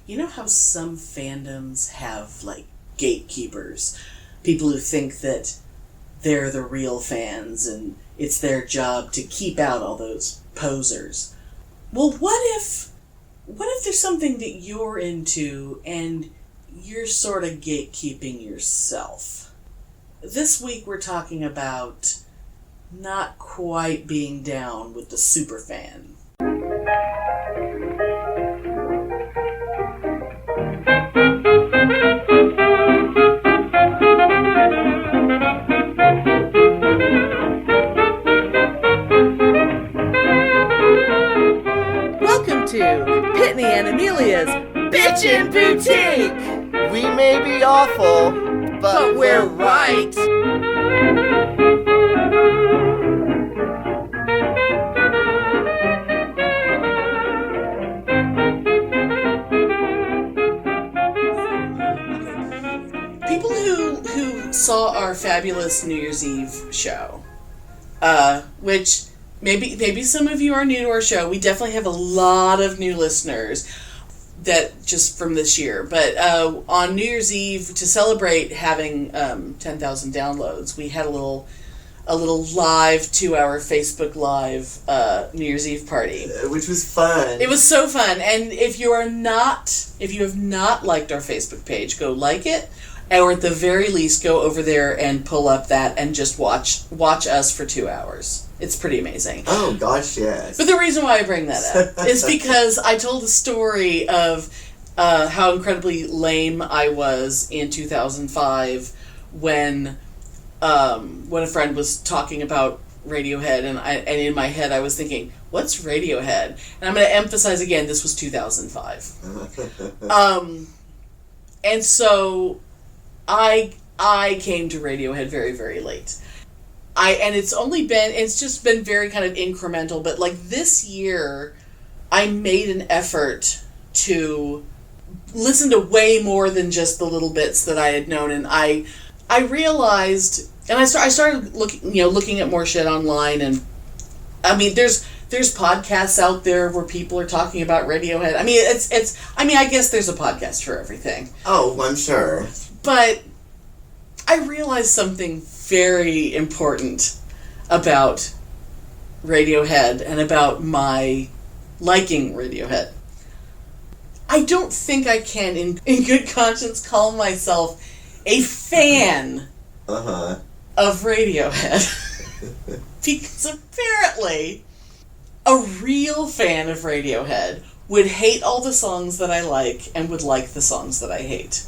You know how some fandoms have, like, gatekeepers? People who think that they're the real fans and it's their job to keep out all those posers. Well, what if there's something that you're into and you're sort of gatekeeping yourself? This week we're talking about not quite being down with the superfan. Welcome to Pitney and Amelia's Bitchin' Boutique! We may be awful, But we're right! People who saw our fabulous New Year's Eve show, which maybe some of you are new to our show. We definitely have a lot of new listeners that just from this year. But on New Year's Eve, to celebrate having 10,000 downloads, we had a little live 2-hour Facebook Live New Year's Eve party, which was fun. It was so fun. And if you have not liked our Facebook page, go like it, or at the very least, go over there and pull up that and just watch us for 2 hours. It's pretty amazing. Oh gosh, yes. But the reason why I bring that up is because I told the story of how incredibly lame I was in 2005 when a friend was talking about Radiohead, and in my head I was thinking, what's Radiohead? And I'm going to emphasize again, this was 2005. And so I came to Radiohead very, very late. It's just been very kind of incremental, but like this year, I made an effort to listen to way more than just the little bits that I had known, and I realized, and I started looking at more shit online, and I mean, there's podcasts out there where people are talking about Radiohead. I mean, I guess there's a podcast for everything. Oh, I'm sure. But I realized something very important about Radiohead and about my liking Radiohead. I don't think I can, in good conscience, call myself a fan of Radiohead. Because apparently, a real fan of Radiohead would hate all the songs that I like and would like the songs that I hate.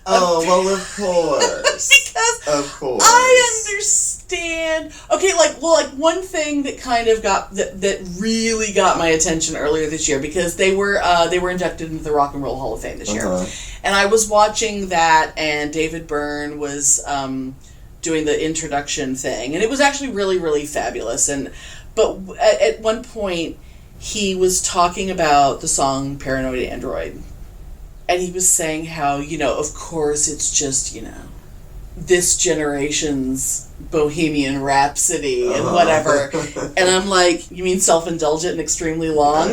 Oh, well, of course. Because of course. I understand. Okay, like one thing that kind of that really got my attention earlier this year, because they were inducted into the Rock and Roll Hall of Fame this year. And I was watching that, and David Byrne was doing the introduction thing, and it was actually really, really fabulous. But at one point, he was talking about the song Paranoid Android. And he was saying how, of course it's just, this generation's Bohemian Rapsody and whatever. And I'm like, you mean self-indulgent and extremely long?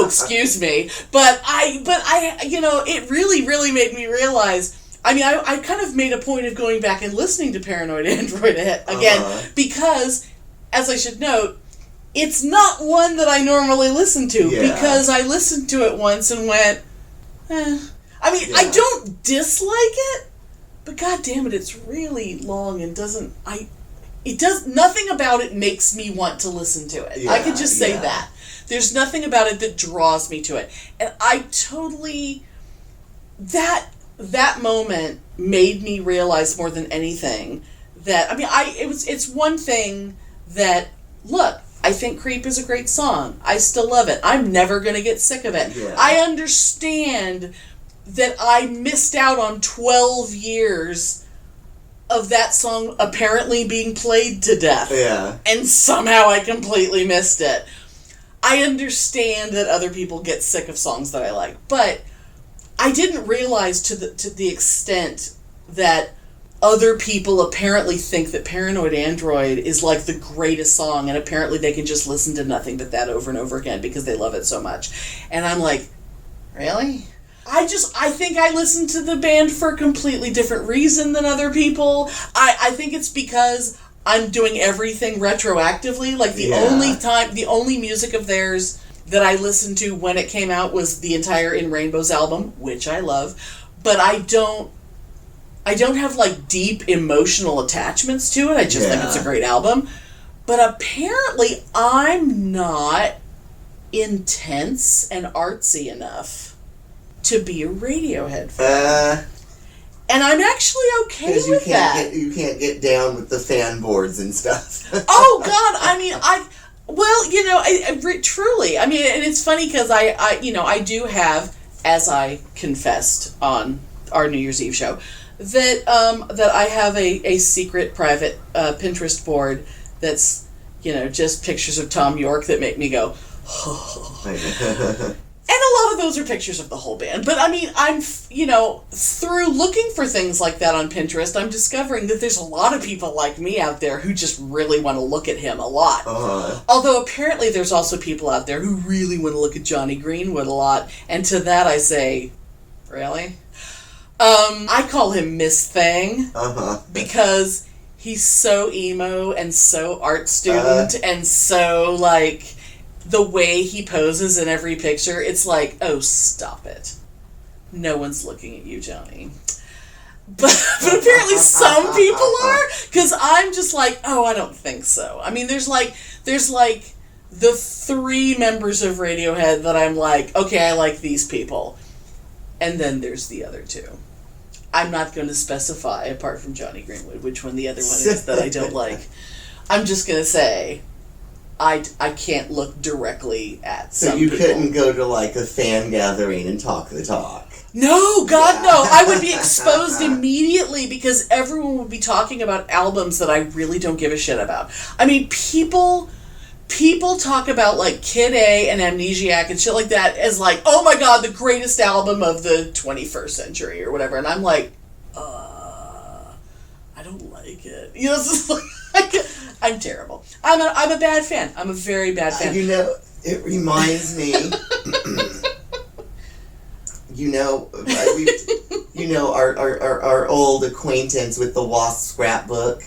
Excuse me. But it really, really made me realize, I mean, I kind of made a point of going back and listening to Paranoid Android again, because, as I should note, it's not one that I normally listen to, because I listened to it once and went, I don't dislike it, but god damn it, it's really long and nothing about it makes me want to listen to it. I could just say that. There's nothing about it that draws me to it. And I totally, that moment made me realize more than anything that, it's one thing that, look, I think Creep is a great song. I still love it. I'm never going to get sick of it. Yeah. I understand that I missed out on 12 years of that song apparently being played to death. Yeah. And somehow I completely missed it. I understand that other people get sick of songs that I like, but I didn't realize to the extent that other people apparently think that Paranoid Android is like the greatest song, and apparently they can just listen to nothing but that over and over again because they love it so much. And I'm like, Really? I think I listen to the band for a completely different reason than other people. I think it's because I'm doing everything retroactively. Like, the only music of theirs that I listened to when it came out was the entire In Rainbows album, which I love. But I don't have, like, deep emotional attachments to it. I just think it's a great album. But apparently I'm not intense and artsy enough to be a Radiohead fan. And I'm actually okay with that. You can't get down with the fan boards and stuff. Oh, God. I mean, truly. I mean, and it's funny because I do have, as I confessed on our New Year's Eve show, that I have a secret private Pinterest board that's, just pictures of Tom York that make me go, oh. And a lot of those are pictures of the whole band. But, I mean, I'm, through looking for things like that on Pinterest, I'm discovering that there's a lot of people like me out there who just really want to look at him a lot. Although, apparently, there's also people out there who really want to look at Johnny Greenwood a lot. And to that I say, really? I call him Miss Thing. Because he's so emo and so art student and so, like, the way he poses in every picture, it's like, oh, stop it. No one's looking at you, Johnny. But apparently some people are, because I'm just like, oh, I don't think so. I mean, there's like the 3 members of Radiohead that I'm like, okay, I like these people. And then there's the other 2. I'm not going to specify, apart from Johnny Greenwood, which one the other one is that I don't like. I'm just going to say, I can't look directly at some people. So you couldn't go to, like, a fan gathering and talk the talk? No, God, no. I would be exposed immediately because everyone would be talking about albums that I really don't give a shit about. I mean, people talk about, like, Kid A and Amnesiac and shit like that as, like, oh my God, the greatest album of the 21st century or whatever. And I'm like, I don't like it. It's just like, I'm terrible. I'm a bad fan. I'm a very bad fan. It reminds me, our old acquaintance with the Wasp scrapbook.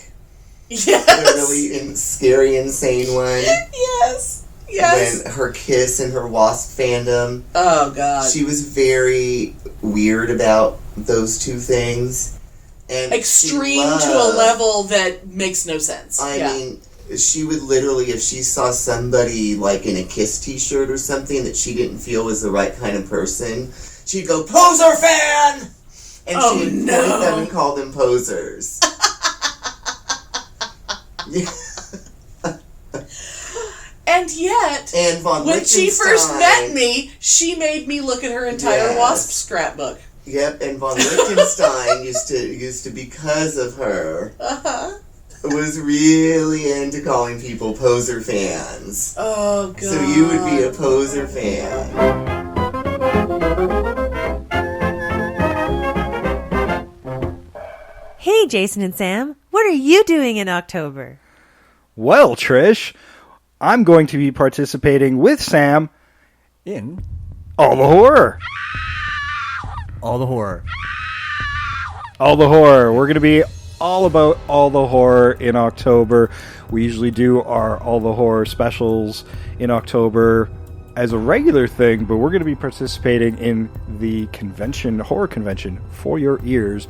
Yes. The really scary, insane one. Yes. When her Kiss and her Wasp fandom. Oh, God. She was very weird about those 2 things. And extreme to a level that makes no sense. I mean, she would literally, if she saw somebody, like, in a Kiss t-shirt or something that she didn't feel was the right kind of person, she'd go, "Poser fan!" And she would point them and call them posers. And yet, when she first met me, she made me look at her entire Wasp scrapbook. Yep, and von Lichtenstein used to because of her, was really into calling people poser fans. Oh, God. So you would be a poser fan. Hey, Jason and Sam, what are you doing in October? Well, Trish, I'm going to be participating with Sam in All the Horror. All the Horror. All the Horror. We're going to be all about All the Horror in October. We usually do our All the Horror specials in October as a regular thing, but we're going to be participating in the horror convention for your ears,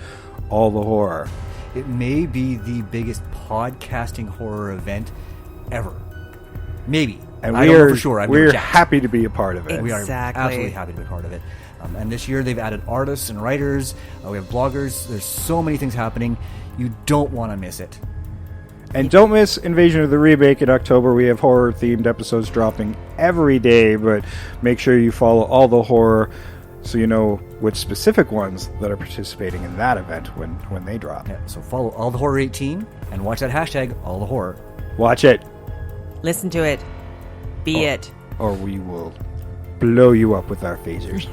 All the Horror. It may be the biggest podcasting horror event ever. Maybe. And I don't know for sure. We're happy to be a part of it. We are absolutely happy to be a part of it. And this year they've added artists and writers. We have bloggers. There's so many things happening. You don't want to miss it. And don't miss Invasion of the Remake in October. We have horror-themed episodes dropping every day, but make sure you follow All the Horror so you know which specific ones that are participating in that event when they drop. Yeah, so follow All the Horror 18 and watch that hashtag All the Horror. Watch it. Listen to it. Be it. Or we will blow you up with our phasers.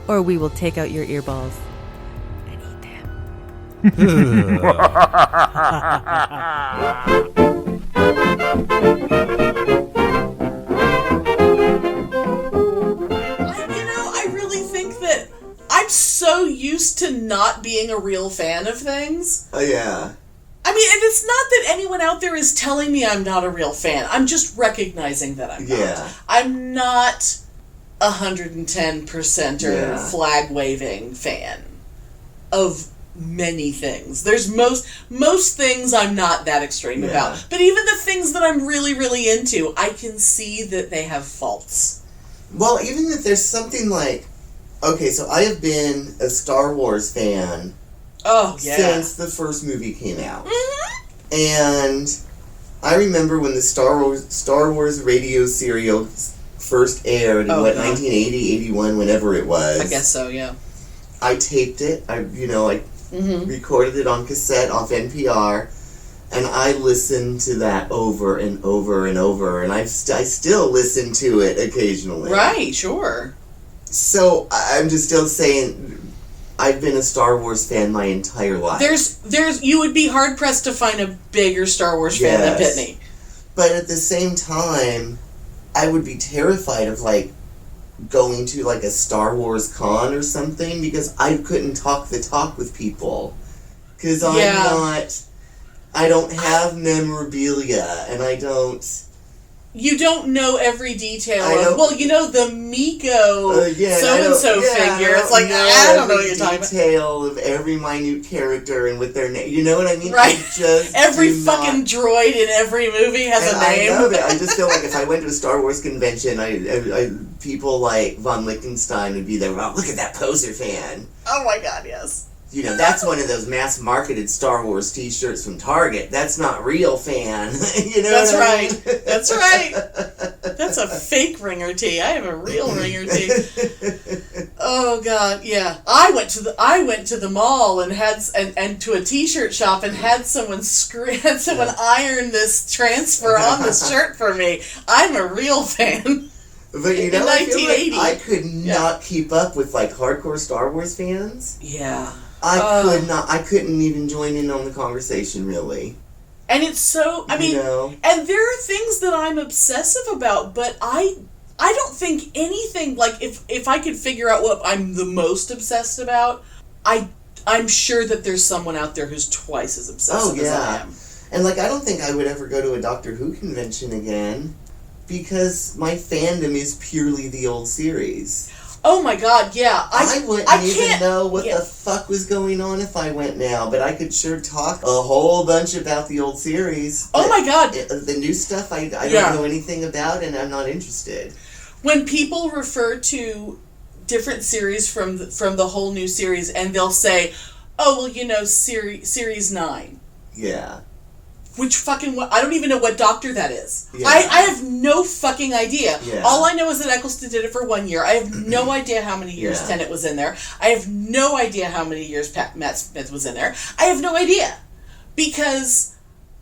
Or we will take out your earballs and eat them. that I'm so used to not being a real fan of things. Oh, yeah. I mean, and it's not that anyone out there is telling me I'm not a real fan. I'm just recognizing that I'm not. I'm not 110% or flag-waving fan of many things. There's most things I'm not that extreme about. But even the things that I'm really, really into, I can see that they have faults. Well, even if there's something like... Okay, so I have been a Star Wars fan since the first movie came out. Mm-hmm. And I remember when the Star Wars radio serial first aired in 1980, 81, whenever it was. I guess so, yeah. I taped it. I recorded it on cassette off NPR, and I listened to that over and over and over, and I still listen to it occasionally. Right, sure. So I'm just still saying, I've been a Star Wars fan my entire life. You would be hard pressed to find a bigger Star Wars fan than Pitney. But at the same time, I would be terrified of going to a Star Wars con or something, because I couldn't talk the talk with people. Because I don't have memorabilia, and I don't... You don't know every detail of, the Miko so-and-so figure. It's like, I don't know what you're talking about. Detail of every minute character and with their name. You know what I mean? Right. Every fucking droid in every movie has a name. I know that. I just feel like if I went to a Star Wars convention, people like Von Lichtenstein would be there. Wow, look at that poser fan. Oh my God, yes. That's one of those mass-marketed Star Wars T-shirts from Target. That's not real fan. That's right. That's right. That's a fake ringer tee. I have a real ringer tee. Oh God, yeah. I went to the mall and and to a T-shirt shop and had someone iron this transfer on the shirt for me. I'm a real fan. But in 1980, I could not keep up with hardcore Star Wars fans. Yeah. I could not. I couldn't even join in on the conversation, really. And it's so... I mean, and there are things that I'm obsessive about, but I don't think anything... if I could figure out what I'm the most obsessed about, I'm sure that there's someone out there who's twice as obsessive as I am. And, I don't think I would ever go to a Doctor Who convention again, because my fandom is purely the old series. Oh my God, yeah. I wouldn't even know what the fuck was going on if I went now, but I could sure talk a whole bunch about the old series. Oh my God. The new stuff I don't know anything about, and I'm not interested. When people refer to different series from the whole new series, and they'll say, oh, well, series 9. Yeah. Which fucking... I don't even know what Doctor that is. Yeah. I have no fucking idea. Yeah. All I know is that Eccleston did it for 1 year. I have no idea how many years Tennant was in there. I have no idea how many years Matt Smith was in there. I have no idea. Because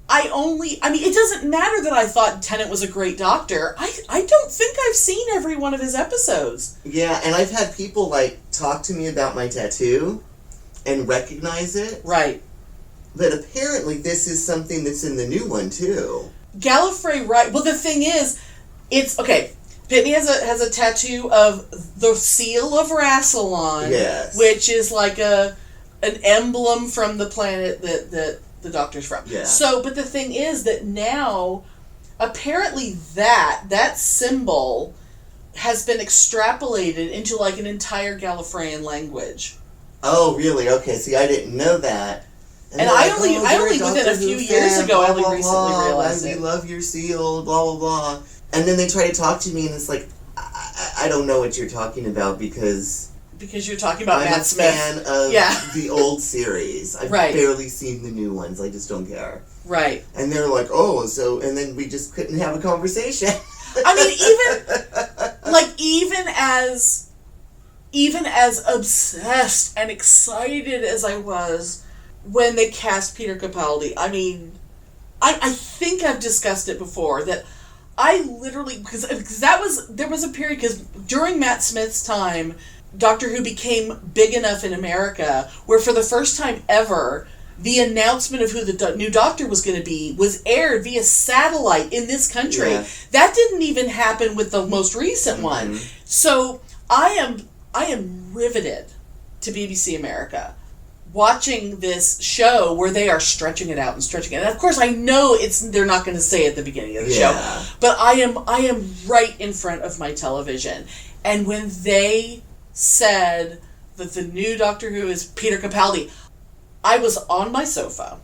it doesn't matter that I thought Tennant was a great Doctor. I don't think I've seen every one of his episodes. Yeah, and I've had people, talk to me about my tattoo and recognize it. Right. But apparently this is something that's in the new one, too. Gallifrey, right. Well, the thing is, it's... Okay, Pitney has a tattoo of the seal of Rassilon, which is an emblem from the planet that the Doctor's from. Yeah. So, but the thing is that now, apparently that symbol has been extrapolated into, an entire Gallifreyan language. Oh, really? Okay, see, I didn't know that. And I only within a few years ago, I only recently realized it. We love your seal, blah, blah, blah. And then they try to talk to me, and it's like, I don't know what you're talking about, because you're talking about Matt Smith. I'm a fan of the old series. I've barely seen the new ones. I just don't care. Right. And they're like, oh, so... And then we just couldn't have a conversation. I mean, even as obsessed and excited as I was... when they cast Peter Capaldi, I mean, I think I've discussed it before, that I literally, because there was a period, because during Matt Smith's time, Doctor Who became big enough in America where for the first time ever, the announcement of who the new Doctor was going to be was aired via satellite in this country. Yeah. That didn't even happen with the most recent one. So I am I am riveted to BBC America watching this show where they are stretching it out and stretching it. And of course, I know they're not going to say it at the beginning of the show, but I am right in front of my television. And when they said that the new Doctor Who is Peter Capaldi, I was on my sofa.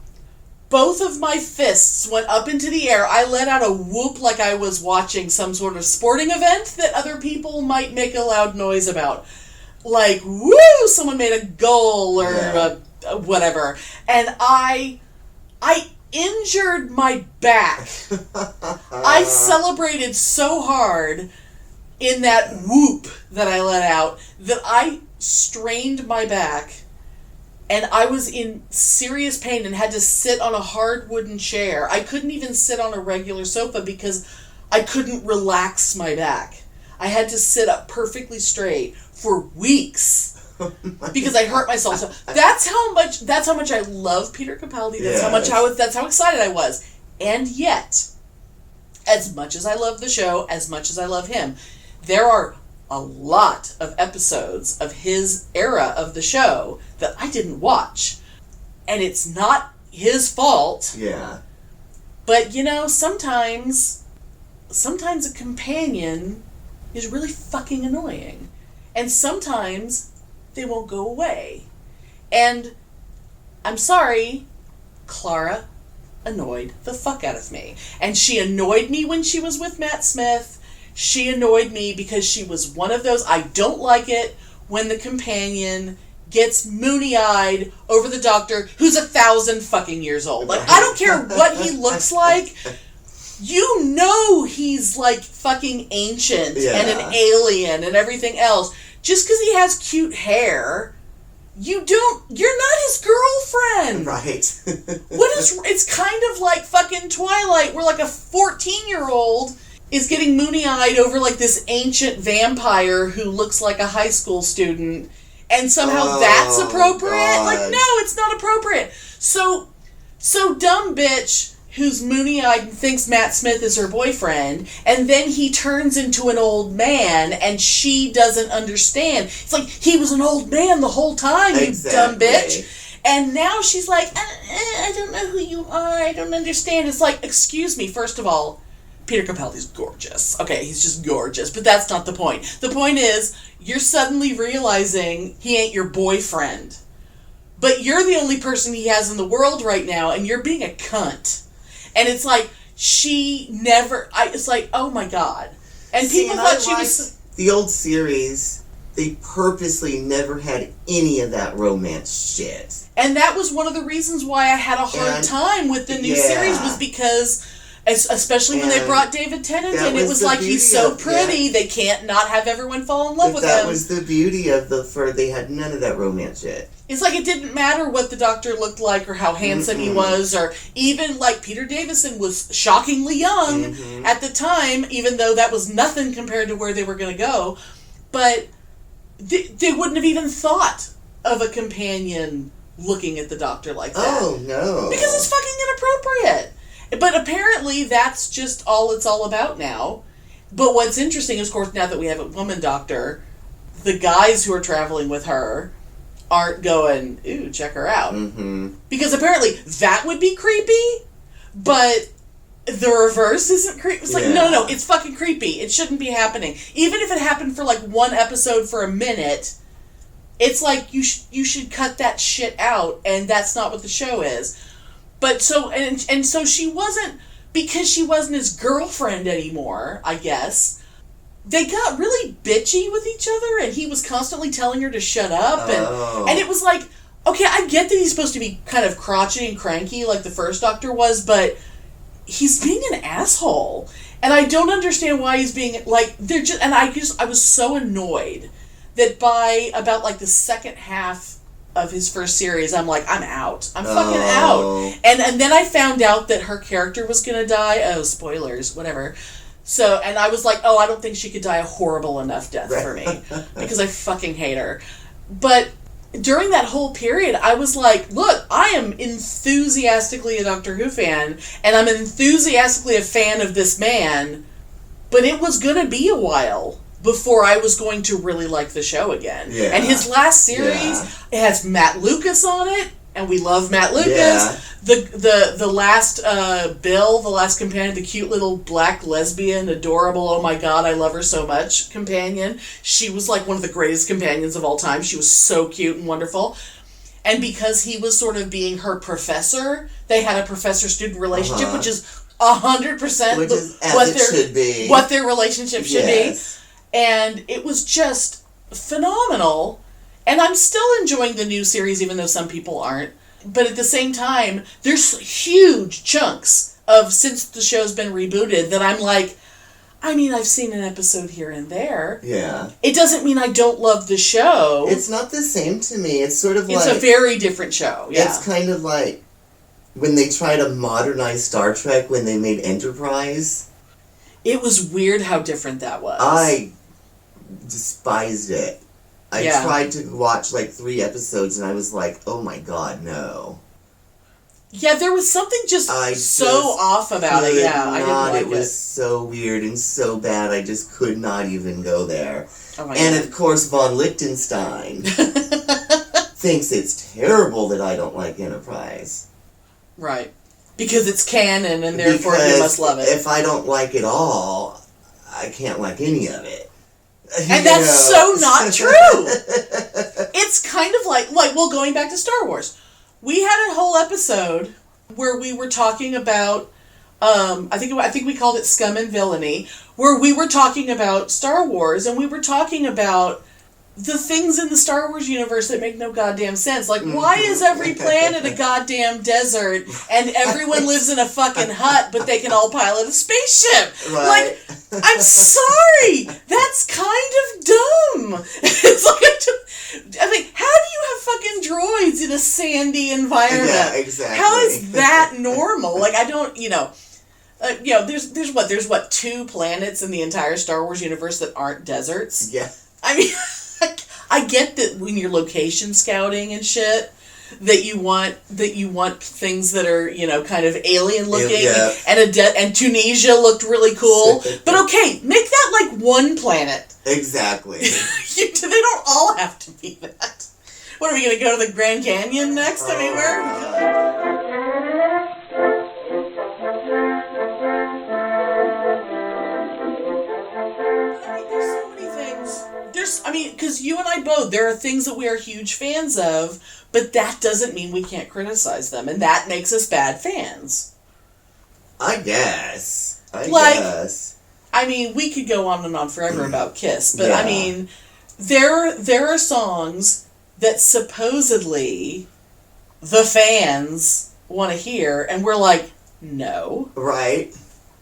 Both of my fists went up into the air. I let out a whoop like I was watching some sort of sporting event that other people might make a loud noise about. Like, woo, someone made a goal or whatever. And I injured my back. I celebrated so hard in that whoop that I let out that I strained my back. And I was in serious pain and had to sit on a hard wooden chair. I couldn't even sit on a regular sofa because I couldn't relax my back. I had to sit up perfectly straight for weeks because I hurt myself. So that's how much I love Peter Capaldi. That's how excited I was. And yet, as much as I love the show, as much as I love him, there are a lot of episodes of his era of the show that I didn't watch. And it's not his fault. Yeah. But, sometimes a companion is really fucking annoying. And sometimes they won't go away. And I'm sorry, Clara annoyed the fuck out of me. And she annoyed me when she was with Matt Smith. She annoyed me because she was one of those, I don't like it when the companion gets moony-eyed over the Doctor who's 1,000 fucking years old. Like, I don't care what he looks like. You know he's like fucking ancient and an alien and everything else. Just because he has cute hair, you're not his girlfriend. Right. It's kind of like fucking Twilight where like a 14-year-old is getting moony-eyed over like this ancient vampire who looks like a high school student and somehow that's appropriate. God. Like, no, it's not appropriate. So dumb bitch who's moony-eyed and thinks Matt Smith is her boyfriend, and then he turns into an old man, and she doesn't understand. It's like, he was an old man the whole time, you dumb bitch. And now she's like, I don't know who you are, I don't understand. It's like, excuse me, first of all, Peter Capaldi's gorgeous. Okay, he's just gorgeous, but that's not the point. The point is, you're suddenly realizing he ain't your boyfriend. But you're the only person he has in the world right now, and you're being a cunt. And it's like, it's like, oh my God. And people thought she was... The old series, they purposely never had any of that romance shit. And that was one of the reasons why I had a hard time with the new series, was because, especially when they brought David Tennant in, it was like, he's so pretty, they can't not have everyone fall in love with him. That was the beauty of they had none of that romance shit. It's like it didn't matter what the Doctor looked like or how handsome he was, or even like Peter Davison was shockingly young at the time, even though that was nothing compared to where they were going to go. But they wouldn't have even thought of a companion looking at the Doctor like that. Oh, no. Because it's fucking inappropriate. But apparently that's just all it's all about now. But what's interesting is, of course, now that we have a woman Doctor, the guys who are traveling with her aren't going, ooh, check her out. Because apparently that would be creepy, but the reverse isn't creepy. It's like, no, it's fucking creepy. It shouldn't be happening. Even if it happened for like one episode for a minute, it's like you should cut that shit out, and that's not what the show is. But so, and so she wasn't, because she wasn't his girlfriend anymore, I guess, they got really bitchy with each other, and he was constantly telling her to shut up, and it was like, okay, I get that he's supposed to be kind of crotchety and cranky like the first Doctor was, but he's being an asshole, and I don't understand why he's being, like, I was so annoyed that by about, like, the second half of his first series, I'm like, I'm out. I'm fucking out. And then I found out that her character was gonna die. Oh, spoilers, whatever. So, and I was like, oh, I don't think she could die a horrible enough death for me, because I fucking hate her. But during that whole period, I was like, look, I am enthusiastically a Doctor Who fan, and I'm enthusiastically a fan of this man, but it was gonna be a while before I was going to really like the show again. Yeah. And his last series, it has Matt Lucas on it, and we love Matt Lucas. Yeah. The last Bill, the last companion, the cute little black lesbian, adorable, oh my god, I love her so much companion. She was like one of the greatest companions of all time. She was so cute and wonderful. And because he was sort of being her professor, they had a professor-student relationship, which is 100% which is as it should be. What their relationship should Yes. be. And it was just phenomenal. And I'm still enjoying the new series, even though some people aren't. But at the same time, there's huge chunks of, since the show's been rebooted, that I'm like, I mean, I've seen an episode here and there. Yeah. It doesn't mean I don't love the show. It's not the same to me. It's sort of It's like... a very different show, yeah. It's kind of like when they try to modernize Star Trek when they made Enterprise. It was weird how different that was. I despised it. I Yeah. tried to watch like 3 episodes and I was like, oh my god, no. Yeah, there was something just off about it. Yeah, I didn't like it was so weird and so bad. I just could not even go there. Oh my and God. of course, von Lichtenstein thinks it's terrible that I don't like Enterprise. Right. Because it's canon and therefore you Because must love it. If I don't like it all, I can't like any of it. And that's so not true. It's kind of like, well, going back to Star Wars. We had a whole episode where we were talking about, I think we called it Scum and Villainy, where we were talking about Star Wars, and we were talking about the things in the Star Wars universe that make no goddamn sense. Like, why is every planet a goddamn desert, and everyone lives in a fucking hut, but they can all pilot a spaceship? Right. Like, I'm sorry! That's kind of dumb! It's like, I think, how do you have fucking droids in a sandy environment? Yeah, exactly. How is that normal? Like, I don't, there's 2 planets in the entire Star Wars universe that aren't deserts? Yeah. I mean, I get that when you're location scouting and shit, that you want things that are, kind of alien looking, Yeah. and Tunisia looked really cool. But okay, make that like 1 planet. Exactly. They don't all have to be that. What, are we going to go to the Grand Canyon next? I mean, there's so many things. Because you and I both, there are things that we are huge fans of, but that doesn't mean we can't criticize them, and that makes us bad fans. I guess. I mean, we could go on and on forever about Kiss, but Yeah. I mean, there are songs that supposedly the fans want to hear, and we're like, no. Right.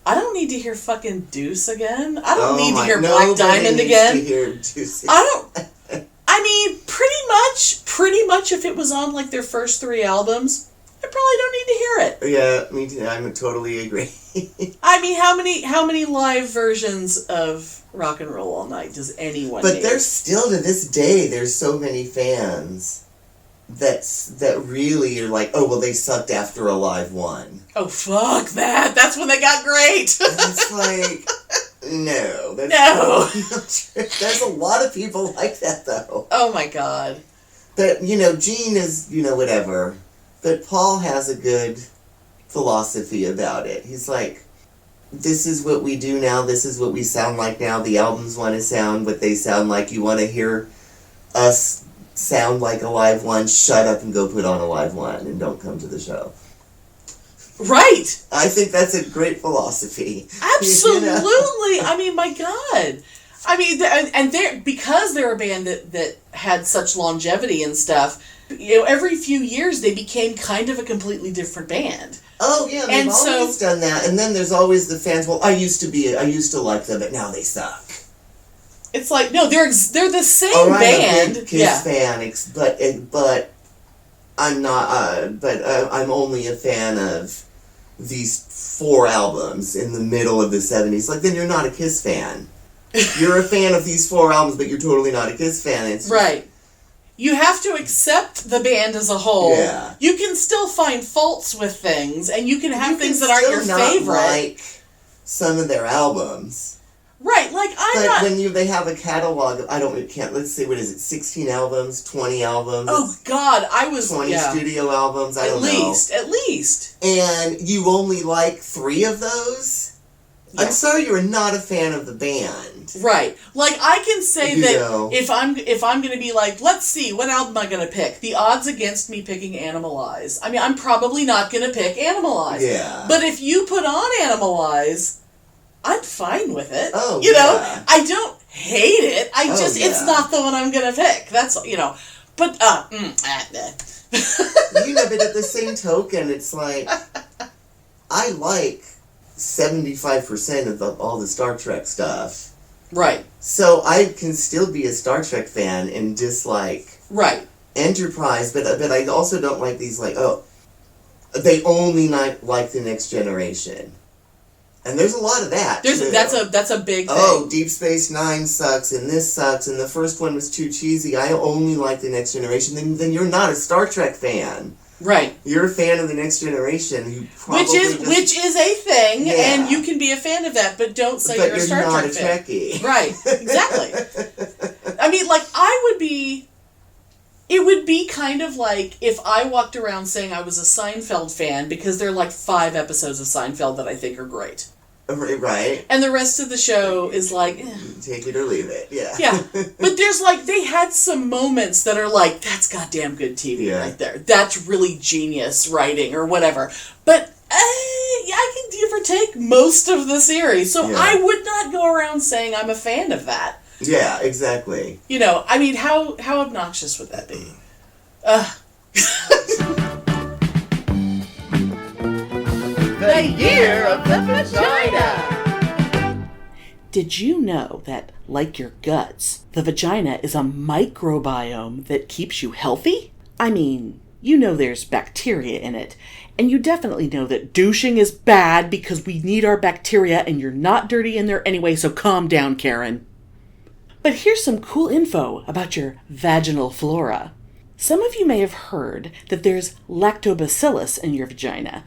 I don't need to hear fucking Deuce again. I don't Oh need to my- hear Black nobody Diamond needs again. to hear Deuce. I mean, pretty much if it was on like their first 3 albums, I probably don't need to hear it. Yeah, me too. I totally agree. I mean, how many live versions of Rock and Roll All Night does anyone But need? there's still, to this day, there's so many fans that really are like, oh, well, they sucked after a live one. Oh, fuck that. That's when they got great. And it's like, no. That's No. totally not true. There's a lot of people like that, though. Oh, my God. But, Gene is, whatever. But Paul has a good philosophy about it. He's like, this is what we do now. This is what we sound like now. The albums want to sound what they sound like. You want to hear us sound like a live one? Shut up and go put on a live one and don't come to the show. Right. I think that's a great philosophy. Absolutely. I mean, my God. I mean, and because they're a band that had such longevity and stuff, every few years they became kind of a completely different band. Oh, yeah, they've always done that. And then there's always the fans, well, I used to like them, but now they suck. It's like, no, they're the same All right, band. I'm a big Kiss fan, but I'm not. I'm only a fan of these 4 albums in the middle of the 70s. Like, then you're not a Kiss fan. You're a fan of these 4 albums, but you're totally not a Kiss fan. It's right. You have to accept the band as a whole. Yeah. You can still find faults with things, and you can have things that aren't your favorite. Like some of their albums. Right, like, but when they have a catalog of, let's see, what is it, 16 albums, 20 albums? Oh, God, 20 studio albums, I don't know. At least. And you only like 3 of those? Yeah. I'm sorry you're not a fan of the band. Right. Like, I can say that if I'm going to be like, let's see, what album am I going to pick? The odds against me picking Animalize. I mean, I'm probably not going to pick Animalize. Yeah. But if you put on Animalize, I'm fine with it. Oh, you know, I don't hate it. It's not the one I'm going to pick. That's, but, but at the same token, it's like, I like 75% of all the Star Trek stuff. Right. So I can still be a Star Trek fan and dislike Enterprise, but I also don't like these, like, they only like The Next Generation. And there's a lot of that. That's a big thing. Oh, Deep Space Nine sucks, and this sucks, and the first one was too cheesy. I only like The Next Generation. Then you're not a Star Trek fan. Right. You're a fan of The Next Generation, who probably which is a thing, and you can be a fan of that, but don't say you're a Star Trek fan. But you're not a Trekkie. Right. Exactly. I mean, like, it would be kind of like if I walked around saying I was a Seinfeld fan, because there are like 5 episodes of Seinfeld that I think are great. Right. And the rest of the show is like, take it or leave it, yeah. Yeah. But there's like, they had some moments that are like, that's goddamn good TV right there. That's really genius writing or whatever. But I can give or take most of the series. So I would not go around saying I'm a fan of that. Yeah, exactly. I mean, how obnoxious would that be? The year of the vagina! Did you know that, like your guts, the vagina is a microbiome that keeps you healthy? I mean, there's bacteria in it, and you definitely know that douching is bad because we need our bacteria and you're not dirty in there anyway, so calm down, Karen. But here's some cool info about your vaginal flora. Some of you may have heard that there's lactobacillus in your vagina,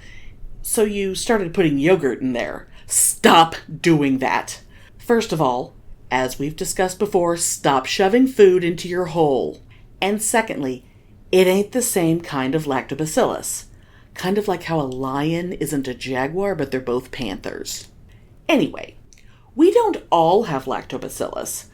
so you started putting yogurt in there. Stop doing that. First of all, as we've discussed before, stop shoving food into your hole. And secondly, it ain't the same kind of lactobacillus. Kind of like how a lion isn't a jaguar, but they're both panthers. Anyway, we don't all have lactobacillus,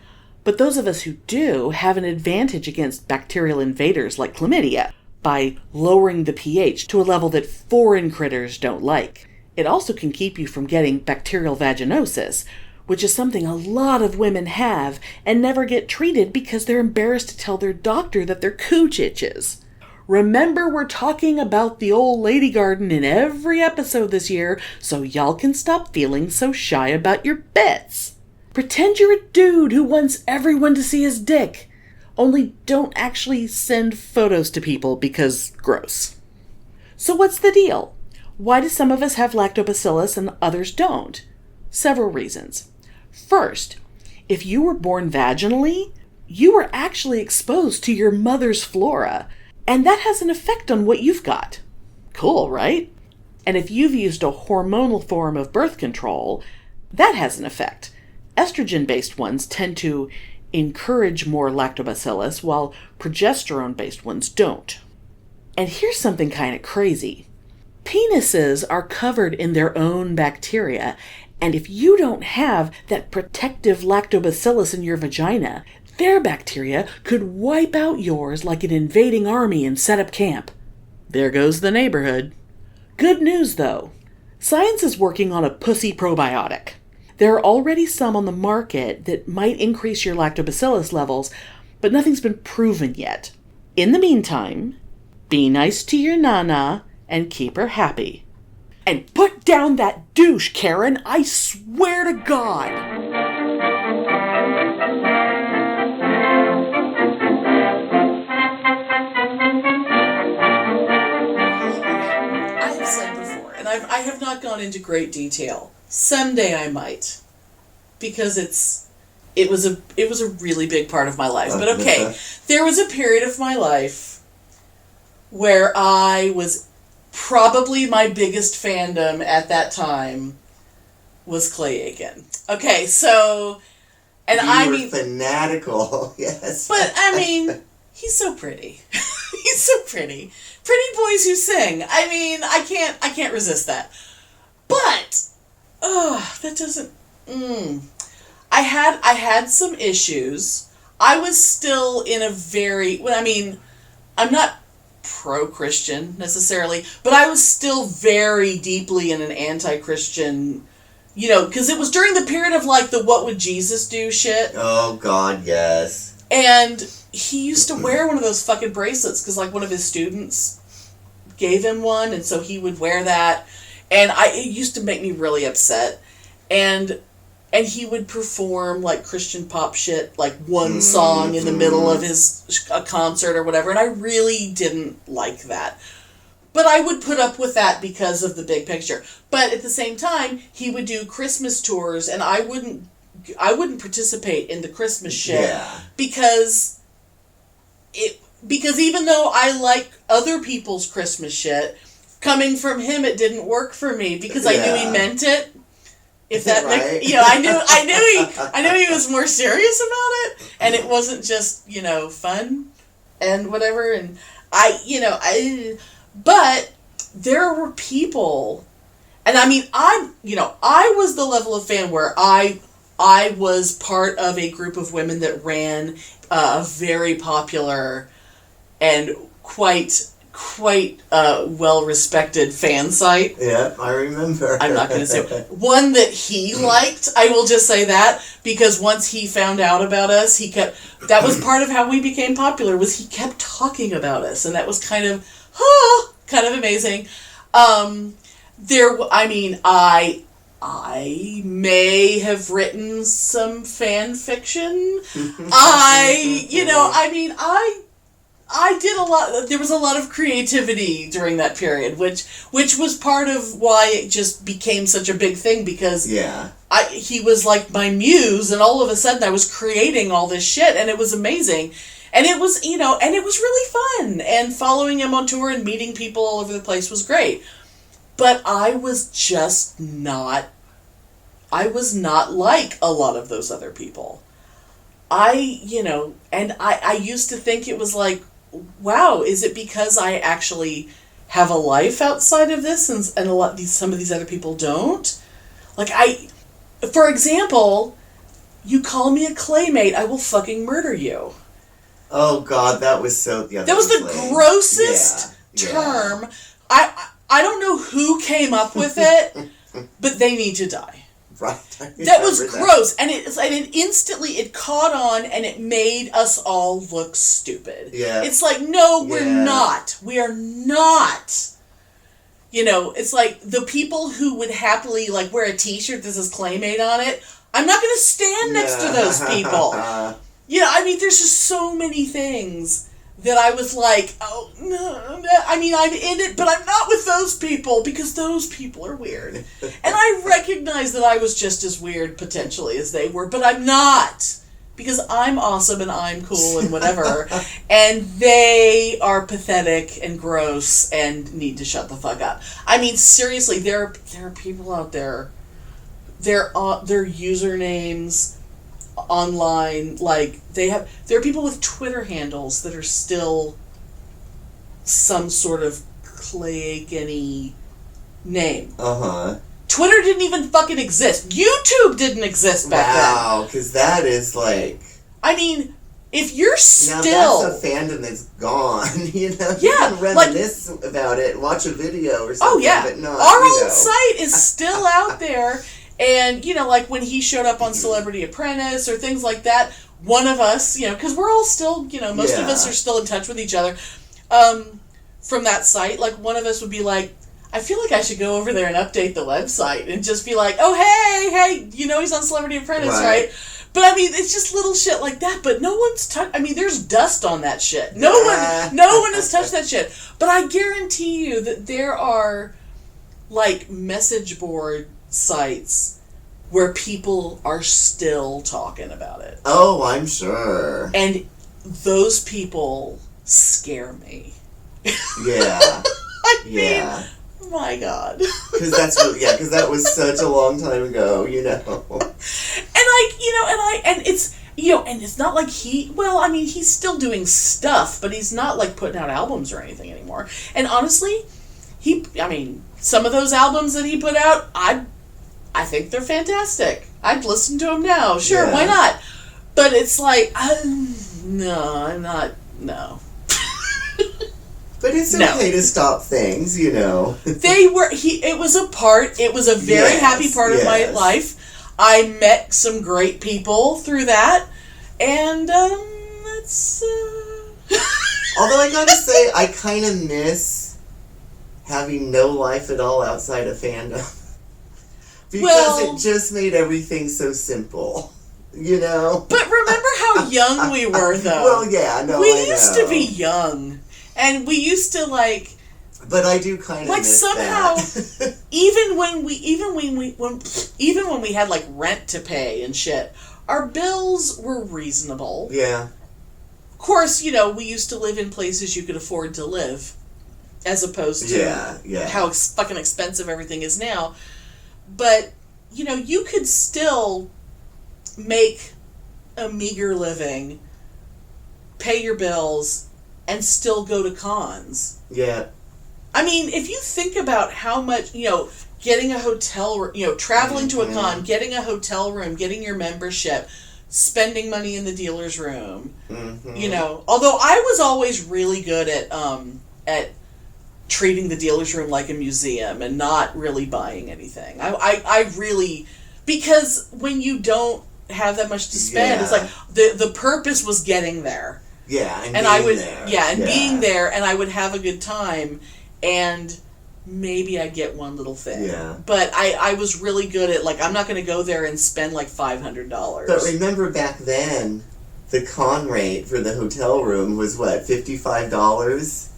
but those of us who do have an advantage against bacterial invaders like chlamydia by lowering the pH to a level that foreign critters don't like. It also can keep you from getting bacterial vaginosis, which is something a lot of women have and never get treated because they're embarrassed to tell their doctor that their cooch itches. Remember, we're talking about the old lady garden in every episode this year, so y'all can stop feeling so shy about your bits. Pretend you're a dude who wants everyone to see his dick. Only don't actually send photos to people because gross. So what's the deal? Why do some of us have lactobacillus and others don't? Several reasons. First, if you were born vaginally, you were actually exposed to your mother's flora, and that has an effect on what you've got. Cool, right? And if you've used a hormonal form of birth control, that has an effect. Estrogen-based ones tend to encourage more lactobacillus, while progesterone-based ones don't. And here's something kind of crazy. Penises are covered in their own bacteria, and if you don't have that protective lactobacillus in your vagina, their bacteria could wipe out yours like an invading army and set up camp. There goes the neighborhood. Good news, though. Science is working on a pussy probiotic. There are already some on the market that might increase your lactobacillus levels, but nothing's been proven yet. In the meantime, be nice to your nana and keep her happy. And put down that douche, Karen! I swear to God! I have said before, and I have not gone into great detail. Someday I might, because it was a really big part of my life. But okay, there was a period of my life where I was probably my biggest fandom at that time was Clay Aiken. Okay, so, and You were fanatical, yes. But, I mean, he's so pretty. He's so pretty. Pretty boys who sing. I mean, I can't resist that. But, that doesn't, I had some issues. I was still in a very, I'm not pro-Christian necessarily, but I was still very deeply in an anti-Christian, because it was during the period of like the what would Jesus do shit. Oh God, yes. And he used to wear one of those fucking bracelets because like one of his students gave him one, and so he would wear that, and it used to make me really upset. And he would perform like Christian pop shit, like one song in the middle of a concert or whatever, and I really didn't like that. But I would put up with that because of the big picture. But at the same time, he would do Christmas tours, and I wouldn't participate in the Christmas shit because even though I like other people's Christmas shit, coming from him, it didn't work for me because I knew he meant it. If that right? I knew he was more serious about it, and it wasn't just fun and whatever. And but there were people, and I mean I was the level of fan where I was part of a group of women that ran a very popular and quite well-respected fan site. Yeah, I remember. I'm not going to say one that he liked. I will just say that because once he found out about us, that was part of how we became popular. Was he kept talking about us, and that was kind of amazing. I may have written some fan fiction. I did a lot. There was a lot of creativity during that period, which was part of why it just became such a big thing because he was like my muse, and all of a sudden I was creating all this shit, and it was amazing, and it was and it was really fun, and following him on tour and meeting people all over the place was great, but I was not like a lot of those other people. I used to think it was like, wow, is it because I actually have a life outside of this and some of these other people don't? Like for example, you call me a claymate, I will fucking murder you. Oh God, that was so... Yeah, that was the grossest term. I don't know who came up with it, but they need to die. Right. That was gross, and it instantly caught on, and it made us all look stupid. Yeah, it's like, no, we're not. We are not. It's like the people who would happily like wear a T-shirt that says Claymate on it. I'm not going to stand next to those people. There's just so many things that I was like, oh, no, I'm in it, but I'm not with those people, because those people are weird. And I recognize that I was just as weird, potentially, as they were, but I'm not. Because I'm awesome, and I'm cool, and whatever. And they are pathetic, and gross, and need to shut the fuck up. Seriously, there are people out there, their usernames online, like there are people with Twitter handles that are still some sort of Clay-Aiken-y name. Twitter didn't even fucking exist. YouTube didn't exist back then. Wow, because that is like... if you're still... Now that's a fandom that's gone, You can reminisce about it, watch a video or something, but not, our old site is still out there. And, like when he showed up on Celebrity Apprentice or things like that, one of us, because we're all still, most of us are still in touch with each other, from that site, like one of us would be like, I feel like I should go over there and update the website and just be like, oh, hey, he's on Celebrity Apprentice, right? But it's just little shit like that, but no one's there's dust on that shit. No one has touched that shit. But I guarantee you that there are, like, message board sites where people are still talking about it. Oh, I'm sure. And those people scare me. Yeah. My God. Because because that was such a long time ago, you know. And it's not like he's still doing stuff, but he's not like putting out albums or anything anymore. And honestly, some of those albums that he put out, I think they're fantastic. I'd listen to them now. Sure, why not? But it's like, no, I'm not, no. But it's okay to stop things, you know. It was a very happy part of my life. I met some great people through that, and that's... Although I gotta say, I kind of miss having no life at all outside of fandom. Because it just made everything so simple, you know? But remember how young we were, though. Well, yeah, no, We used to be young, and we used to, like... But I do kind of like miss somehow, that. even when we had like rent to pay and shit, our bills were reasonable. Yeah. Of course, we used to live in places you could afford to live, as opposed to how fucking expensive everything is now. But you could still make a meager living, pay your bills, and still go to cons. Yeah. I mean, if you think about how much, getting a hotel, traveling to a con, getting a hotel room, getting your membership, spending money in the dealer's room, although I was always really good at treating the dealer's room like a museum and not really buying anything. I really, because when you don't have that much to spend, it's like the purpose was getting there. Yeah, and being I would, there. Being there, and I would have a good time. And maybe I'd get one little thing. Yeah. But I was really good at, like, I'm not going to go there and spend, like, $500. But remember back then, the con rate for the hotel room was, what, $55?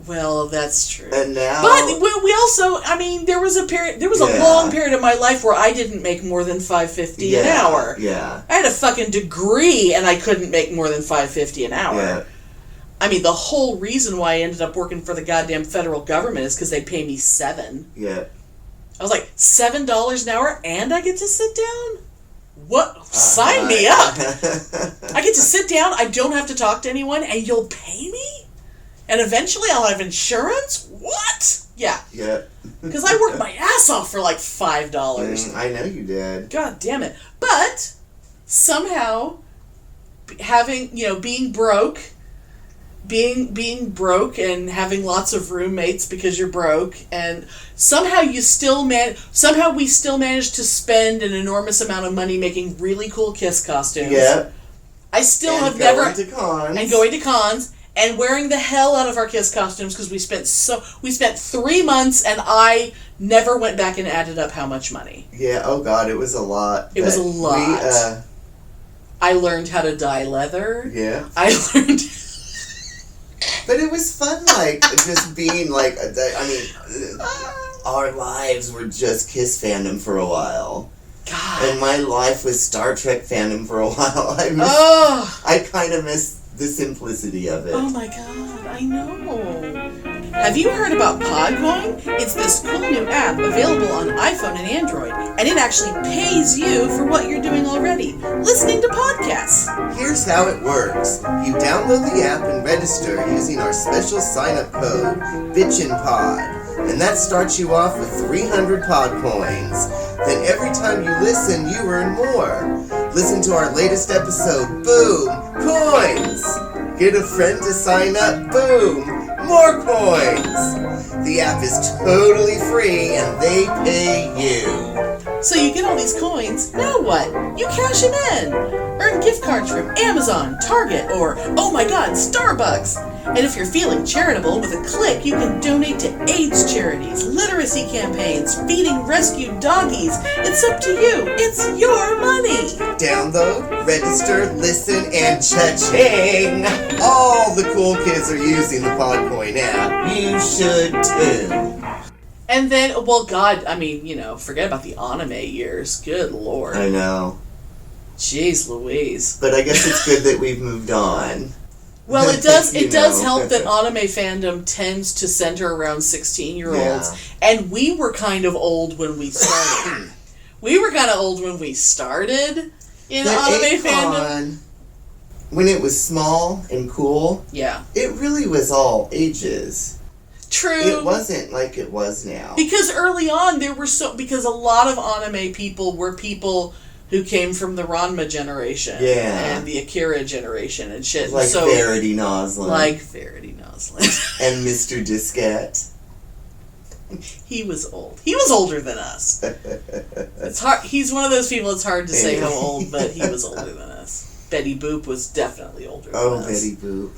Well, that's true. And now... But we also, there was a long period of my life where I didn't make more than $5.50 an hour. Yeah. I had a fucking degree, and I couldn't make more than $5.50 an hour. Yeah. The whole reason why I ended up working for the goddamn federal government is because they pay me $7. Yeah. I was like, $7 an hour and I get to sit down? What? Sign me up! I get to sit down, I don't have to talk to anyone, and you'll pay me? And eventually I'll have insurance? What? Yeah. Yeah. Because I worked my ass off for like $5. I know you did. God damn it. But, somehow, being broke... Being broke and having lots of roommates because you're broke, and somehow we still managed to spend an enormous amount of money making really cool Kiss costumes. Yeah. I still and have never going to cons and wearing the hell out of our Kiss costumes because we spent 3 months and I never went back and added up how much money. Yeah. Oh God, it was a lot. It was a lot. I learned how to dye leather. Yeah. I learned. But it was fun, just being, our lives were just Kiss fandom for a while. God. And my life was Star Trek fandom for a while. I kind of miss the simplicity of it. Oh my God, I know. Have you heard about Podcoin? It's this cool new app available on iPhone and Android, and it actually pays you for what you're doing already, listening to podcasts. Here's how it works. You download the app and register using our special sign-up code, BitchinPod, and that starts you off with 300 Podcoins. Then every time you listen, you earn more. Listen to our latest episode, boom, coins! Get a friend to sign up, boom, more coins! The app is totally free and they pay you. So you get all these coins, now what? You cash them in. Earn gift cards from Amazon, Target, or, oh my God, Starbucks. And if you're feeling charitable, with a click, you can donate to AIDS charities, literacy campaigns, feeding rescued doggies. It's up to you. It's your money. Download, register, listen, and cha-ching! All the cool kids are using the Podcoin app. You should too. And then, well, God, forget about the anime years. Good Lord. I know. Jeez Louise. But I guess it's good that we've moved on. Well, it does. You It does know. help that anime fandom tends to center around 16-year-olds, Yeah. and we were kind of old when we started. We were kind of old when we started in The anime Akon, fandom. when it was small and cool, Yeah, it really was all ages. true. It wasn't like it was now. Because early on because a lot of anime people were people who came from the Ranma generation, Yeah. and the Akira generation and shit. Like so, Verity Noslin. and Mr. Diskette. he was old. He was older than us. It's hard. He's one of those people. It's hard to say how old, but he was older than us. Betty Boop was definitely older than us. Betty Boop.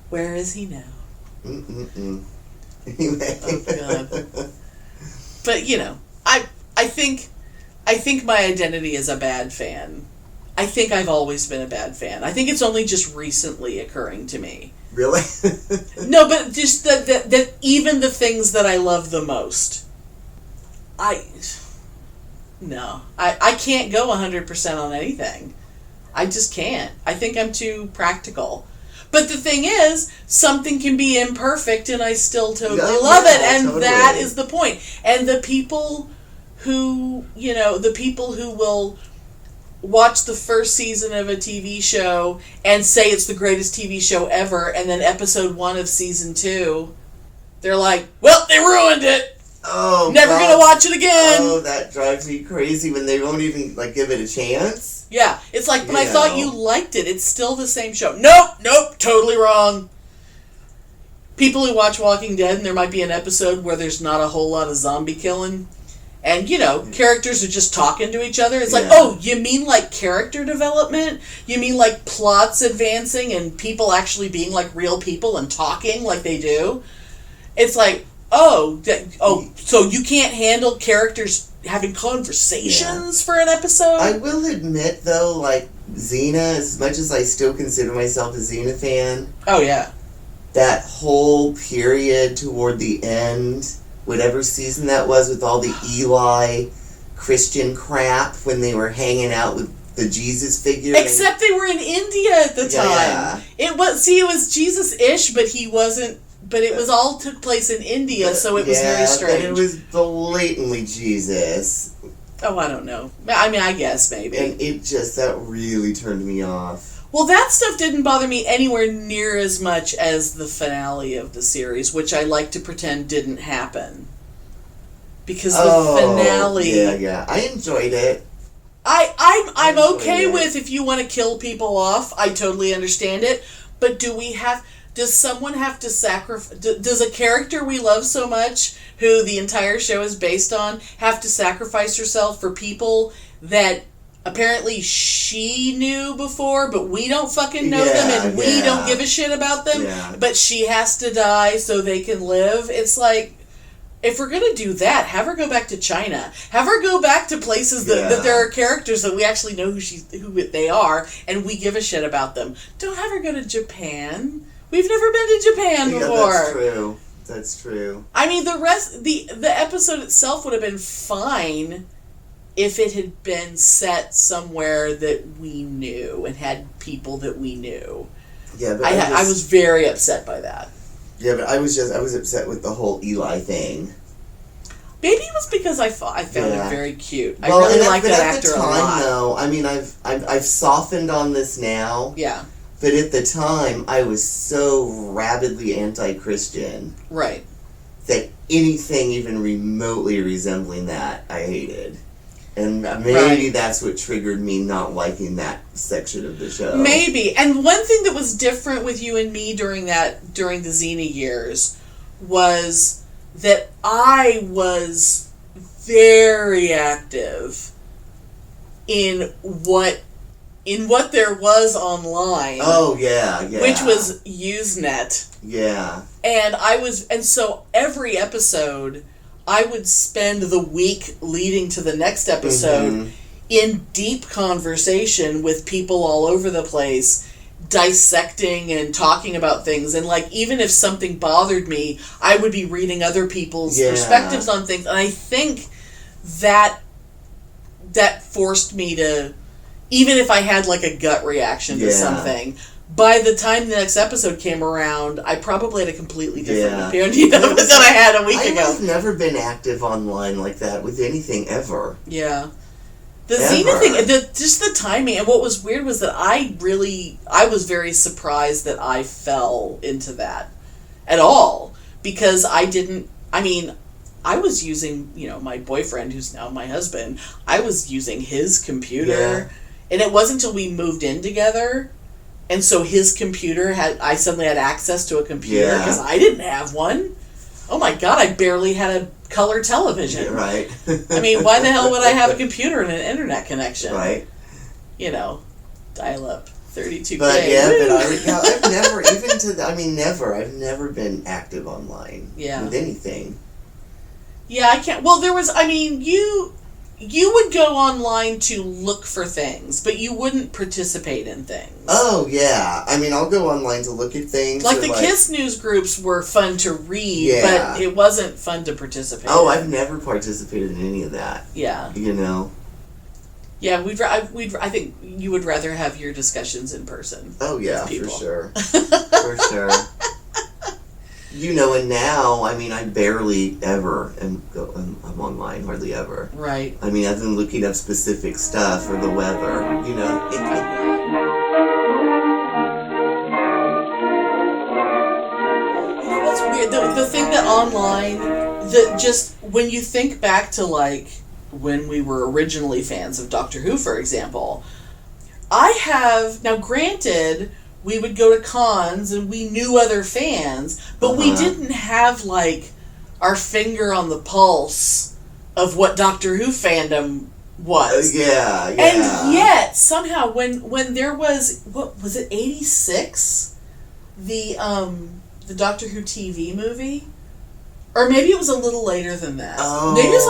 Where is he now? Mm-mm-mm. Anyway. Oh God. But I think my identity is a bad fan. I think I've always been a bad fan. I think it's only just recently occurring to me. Really? No, but just that even the things that I love the most, I can't go 100% on anything. I just can't. I think I'm too practical. But the thing is, something can be imperfect and I still totally love it. And totally. that is the point. And the people who will watch the first season of a TV show and say it's the greatest TV show ever, and then episode 1 of season 2, they're like, well, they ruined it. Oh, Never God. gonna watch it again. Oh, that drives me crazy when they won't even give it a chance. Yeah, it's like, but I You thought know. you liked it. It's still the same show. Nope, totally wrong. People who watch Walking Dead, and there might be an episode where there's not a whole lot of zombie killing, and, characters are just talking to each other. It's like, Yeah. oh, you mean like character development? You mean like plots advancing and people actually being like real people and talking like they do? It's like, so you can't handle characters having conversations for an episode? I will admit, though, Xena, as much as I still consider myself a Xena fan, Oh, yeah. that whole period toward the end, whatever season that was, with all the Eli Christian crap when they were hanging out with the Jesus figure. Except they were in India at the time. Yeah. It was Jesus-ish, but he wasn't. But it was all took place in India, so it was very strange. But it was blatantly Jesus. Oh, I don't know. I mean, I guess maybe. And that really turned me off. Well, that stuff didn't bother me anywhere near as much as the finale of the series, which I like to pretend didn't happen. Because the finale... Yeah. I enjoyed it. I'm okay enjoyed it. with if you want to kill people off. I totally understand it. But does someone have to sacrifice... Does a character we love so much, who the entire show is based on, have to sacrifice herself for people that apparently she knew before, but we don't fucking know them, and we don't give a shit about them, but she has to die so they can live? It's like, if we're going to do that, have her go back to China. Have her go back to places that there are characters that we actually know who they are, and we give a shit about them. Don't have her go to Japan. We've never been to Japan before. That's true. I mean, the episode itself would have been fine if it had been set somewhere that we knew and had people that we knew. Yeah, but I was very upset by that. Yeah, but I was upset with the whole Eli thing. Maybe it was because I found him very cute. I Well, really like that actor a lot. At the time, though, I mean, I've softened on this now. Yeah. But at the time, I was so rabidly anti-Christian. Right. That anything even remotely resembling that, I hated. And maybe that's what triggered me not liking that section of the show. Maybe. And one thing that was different with you and me during the Xena years was that I was very active in what there was online. Oh, yeah. Which was Usenet. Yeah. And so every episode, I would spend the week leading to the next episode in deep conversation with people all over the place, dissecting and talking about things. And even if something bothered me, I would be reading other people's perspectives on things. And I think that forced me to even if I had like a gut reaction to something, by the time the next episode came around, I probably had a completely different opinion of it than I had a week ago. I've never been active online like that with anything ever. Yeah. The Xena thing, just the timing, and what was weird was that I was very surprised that I fell into that at all, because I was using, my boyfriend, who's now my husband, I was using his computer, and it wasn't until we moved in together, and so his computer I suddenly had access to a computer, because I didn't have one. Oh my God, I barely had a color television. Yeah, right. I mean, why the hell would I have a computer and an internet connection? Right. Dial up 32K. But I've never been active online with anything. Yeah, I can't. Well, you would go online to look for things, but you wouldn't participate in things. Oh, yeah. I'll go online to look at things. Like the KISS news groups were fun to read, but it wasn't fun to participate in. I've never participated in any of that. Yeah. Yeah, I think you would rather have your discussions in person. Oh, yeah, for sure. For sure. And now, I barely ever I'm online, hardly ever. Right. Other than looking up specific stuff or the weather, What's weird? The thing that online, when you think back to, when we were originally fans of Doctor Who, for example, now granted, we would go to cons and we knew other fans, but we didn't have our finger on the pulse of what Doctor Who fandom was. Yeah. And yet somehow when there was, what was it, 86? The Doctor Who TV movie? Or maybe it was a little later than that. Oh. Maybe it was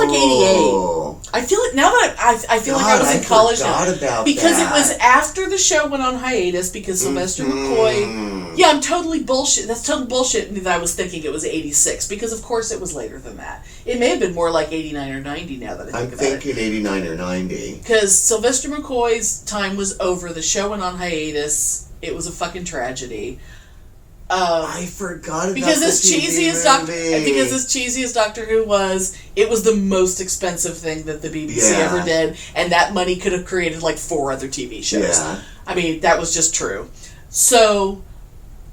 88. I feel it now that I feel like I was in college now. Because it was after the show went on hiatus because Sylvester McCoy. Yeah, I'm totally bullshit. That's total bullshit that I was thinking it was 86 because of course it was later than that. It may have been more like 89 or 90 now that I think about it. I'm thinking 89 or 90. Because Sylvester McCoy's time was over. The show went on hiatus. It was a fucking tragedy. I forgot about because the as cheesy as Doctor Who was, it was the most expensive thing that the BBC ever did, and that money could have created 4 other TV shows. Yeah. That was just true. So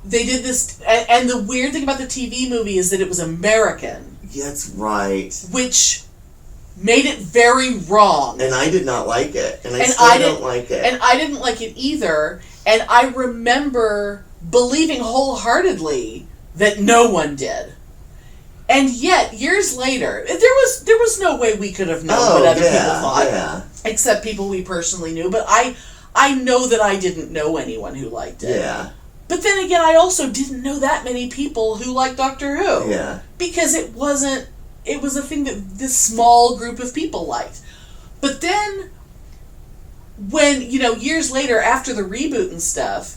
they did this, and the weird thing about the TV movie is that it was American. That's right. Which made it very wrong. And I did not like it, and I still don't like it. And I didn't like it either. And I remember believing wholeheartedly that no one did. And yet, years later, there was no way we could have known what other people thought. Except people we personally knew. But I know that I didn't know anyone who liked it. Yeah. But then again, I also didn't know that many people who liked Doctor Who. Yeah. Because it was a thing that this small group of people liked. But then, when, years later, after the reboot and stuff,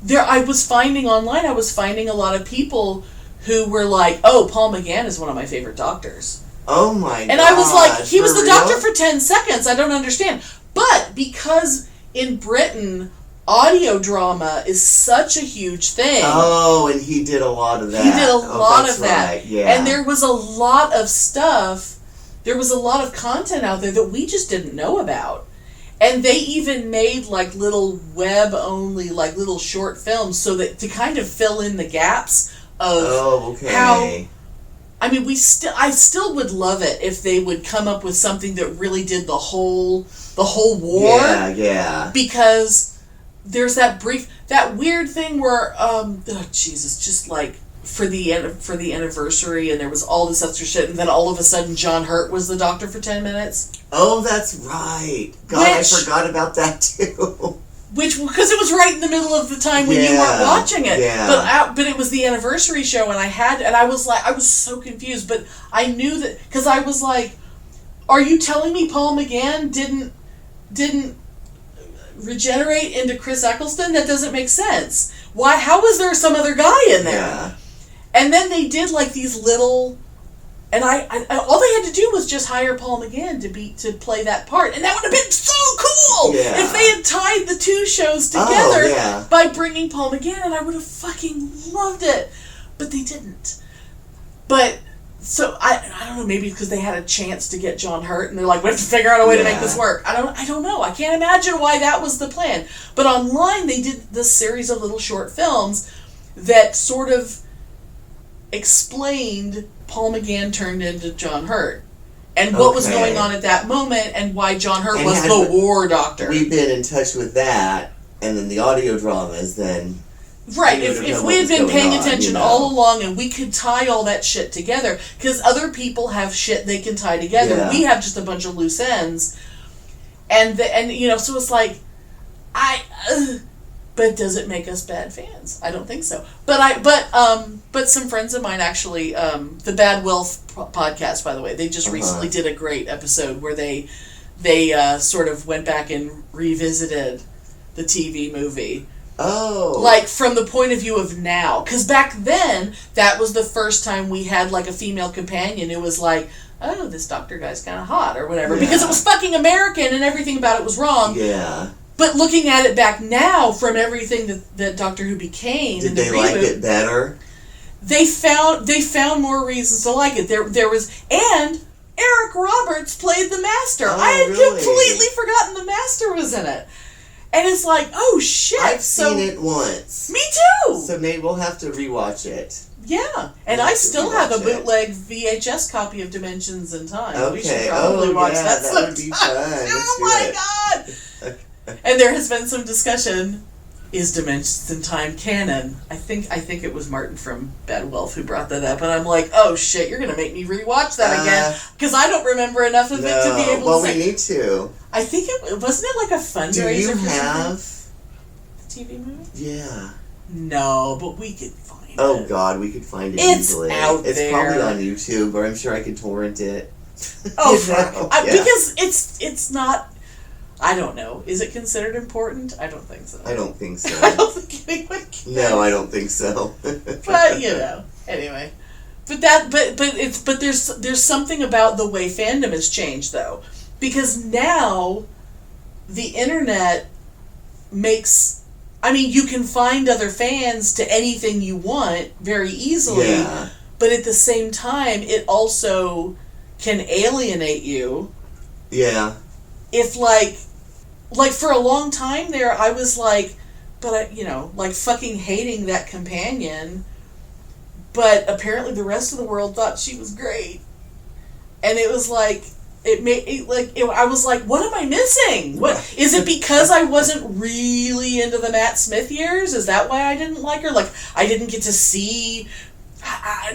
I was finding online a lot of people who were like, oh, Paul McGann is one of my favorite doctors. Oh my god. And I was like, he was the doctor for 10 seconds. I don't understand. But because in Britain, audio drama is such a huge thing. Oh, and he did a lot of that. He did a lot of that. Right. Yeah. And there was a lot of stuff, there was a lot of content out there that we just didn't know about. And they even made little web-only, little short films so that to kind of fill in the gaps of how... I still would love it if they would come up with something that really did the whole war. Yeah, yeah. Because there's that weird thing where, for the anniversary, and there was all this extra shit, and then all of a sudden John Hurt was the doctor for 10 minutes. Oh, that's right. God, I forgot about that too. Because it was right in the middle of the time when you weren't watching it. Yeah. But it was the anniversary show, and I was so confused, but I knew that, because I was like, are you telling me Paul McGann didn't regenerate into Chris Eccleston? That doesn't make sense. Why? How was there some other guy in there? Yeah. And then they did these little, and I all they had to do was just hire Paul McGann to play that part, and that would have been so cool. cool. Yeah. If they had tied the two shows together by bringing Paul McGann, I would have fucking loved it. But they didn't. But, so, I don't know, maybe because they had a chance to get John Hurt, and they're like, we have to figure out a way to make this work. I don't know. I can't imagine why that was the plan. But online, they did this series of little short films that sort of explained Paul McGann turned into John Hurt. And what was going on at that moment, and why John Hurt was the war doctor. We've been in touch with that, and then the audio dramas, then... Right, if we had been paying attention all along and we could tie all that shit together, because other people have shit they can tie together. Yeah. We have just a bunch of loose ends. And so it's like, but does it make us bad fans? I don't think so. But some friends of mine actually, the Bad Wealth podcast, by the way, they just recently did a great episode where they sort of went back and revisited the TV movie. Oh. Like, from the point of view of now. Because back then, that was the first time we had, like, a female companion who was like, oh, this doctor guy's kind of hot, or whatever. Yeah. Because it was fucking American and everything about it was wrong. Yeah. But looking at it back now, from everything that Doctor Who became... Did they like it better? They found more reasons to like it. There was... And Eric Roberts played the Master. Oh, I had really? completely forgotten the Master was in it. And it's like, oh shit! I've seen it once. Me too! So maybe we'll have to rewatch it. Yeah. And I still have a bootleg VHS copy of Dimensions in Time. Okay. We should probably watch that sometime. Would be fun. Oh my god! And there has been some discussion, is Dimensions in Time canon? I think it was Martin from Bad Wealth who brought that up, and I'm like, oh shit, you're gonna make me rewatch that again, because I don't remember enough of it to be able to Well, we need to. I think wasn't it like a fundraiser? Do you have the TV movie? Yeah. No, but we could find it. Oh god, we could find it easily. It's probably on YouTube, or I'm sure I could torrent it. Oh, because it's not. I don't know. Is it considered important? I don't think so. I don't think so. I don't think anyone can. No, I don't think so. But anyway. But there's something about the way fandom has changed, though, because now the internet makes. I mean, you can find other fans to anything you want very easily. Yeah. But at the same time, it also can alienate you. Yeah. If like for a long time there, I was like, like fucking hating that companion, but apparently the rest of the world thought she was great, and it was like I was like, what am I missing? What is it? Because I wasn't really into the Matt Smith years? Is that why I didn't like her? Like I didn't get to see.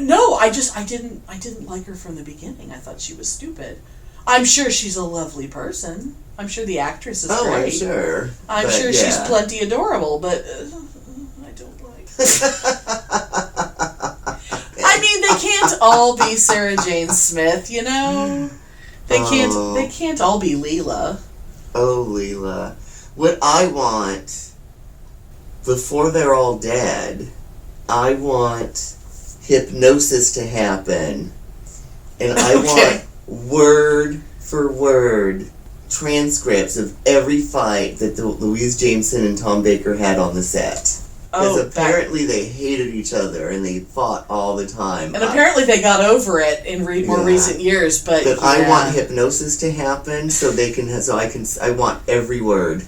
No, I didn't like her from the beginning. I thought she was stupid. I'm sure she's a lovely person. I'm sure the actress is great. Oh, I'm sure. I'm sure she's plenty adorable, but I don't like her. I mean, they can't all be Sarah Jane Smith, you know? They can't all be Leela. Oh, Leela. What I want, before they're all dead, I want hypnosis to happen. And I want word for word transcripts of every fight that Louise Jameson and Tom Baker had on the set. Because apparently they hated each other and they fought all the time. And apparently they got over it in more recent years. But I want hypnosis to happen so I want every word.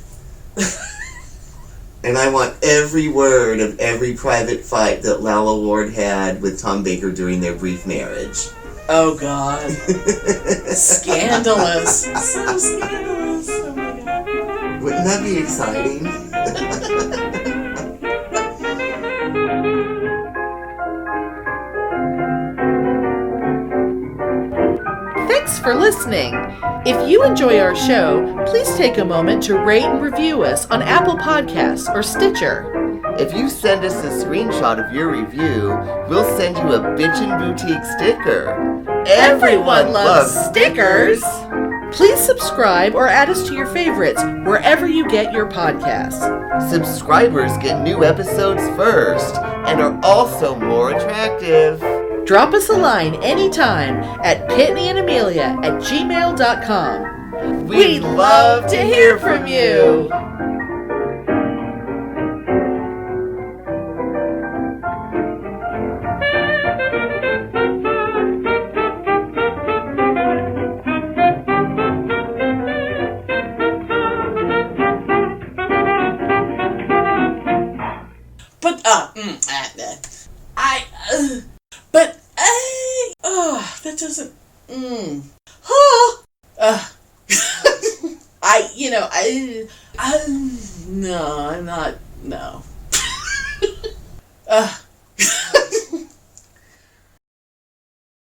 And I want every word of every private fight that Lalla Ward had with Tom Baker during their brief marriage. Oh, God. Scandalous. So scandalous. Oh, my God. Wouldn't that be exciting? Thanks for listening. If you enjoy our show, please take a moment to rate and review us on Apple Podcasts or Stitcher. If you send us a screenshot of your review, we'll send you a Bitchin' Boutique sticker. Everyone loves stickers! Please subscribe or add us to your favorites wherever you get your podcasts. Subscribers get new episodes first and are also more attractive. Drop us a line anytime at pitneyandamelia@gmail.com. We'd love to hear from you. That doesn't. No, I'm not. No.